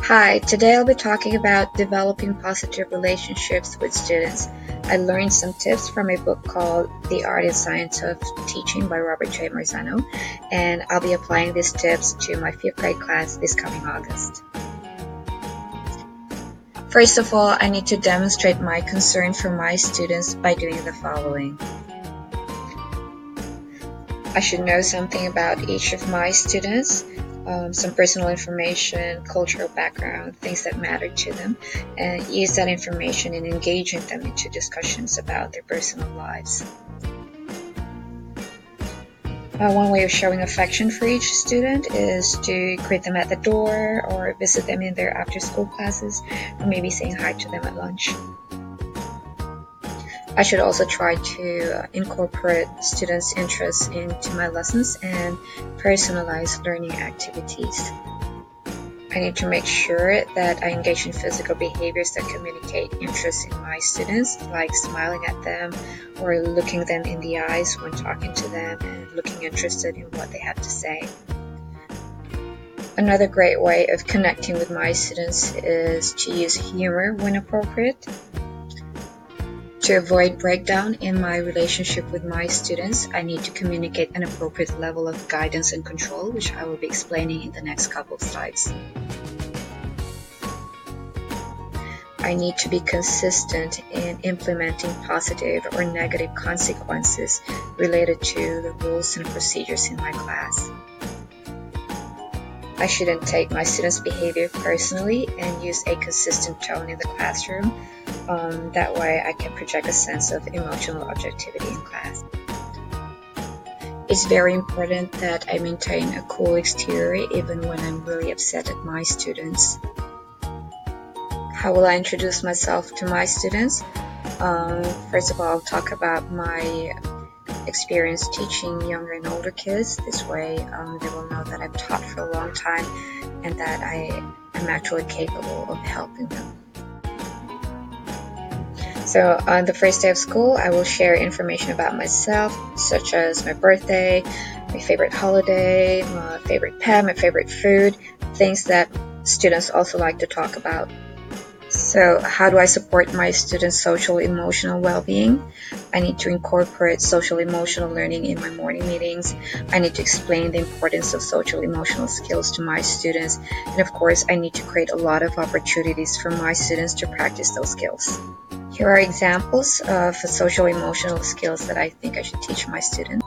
Hi, today I'll be talking about developing positive relationships with students. I learned some tips from a book called The Art and Science of Teaching by Robert J. Marzano, and I'll be applying these tips to my 5th grade class this coming August. First of all, I need to demonstrate my concern for my students by doing the following. I should know something about each of my students, some personal information, cultural background, things that matter to them, and use that information in engaging them into discussions about their personal lives. One way of showing affection for each student is to greet them at the door or visit them in their after-school classes, or maybe saying hi to them at lunch. I should also try to incorporate students' interests into my lessons and personalize learning activities. I need to make sure that I engage in physical behaviors that communicate interest in my students, like smiling at them or looking them in the eyes when talking to them and looking interested in what they have to say. Another great way of connecting with my students is to use humor when appropriate. To avoid breakdown in my relationship with my students, I need to communicate an appropriate level of guidance and control, which I will be explaining in the next couple of slides. I need to be consistent in implementing positive or negative consequences related to the rules and procedures in my class. I shouldn't take my students' behavior personally and use a consistent tone in the classroom. That way I can project a sense of emotional objectivity in class. It's very important that I maintain a cool exterior even when I'm really upset at my students. How will I introduce myself to my students? First of all, I'll talk about my experience teaching younger and older kids. This way they will know that I've taught for a long time and that I am actually capable of helping them. So on the first day of school, I will share information about myself, such as my birthday, my favorite holiday, my favorite pet, my favorite food, things that students also like to talk about. So how do I support my students' social emotional well-being? I need to incorporate social emotional learning in my morning meetings. I need to explain the importance of social emotional skills to my students. And of course, I need to create a lot of opportunities for my students to practice those skills. Here are examples of social emotional skills that I think I should teach my students.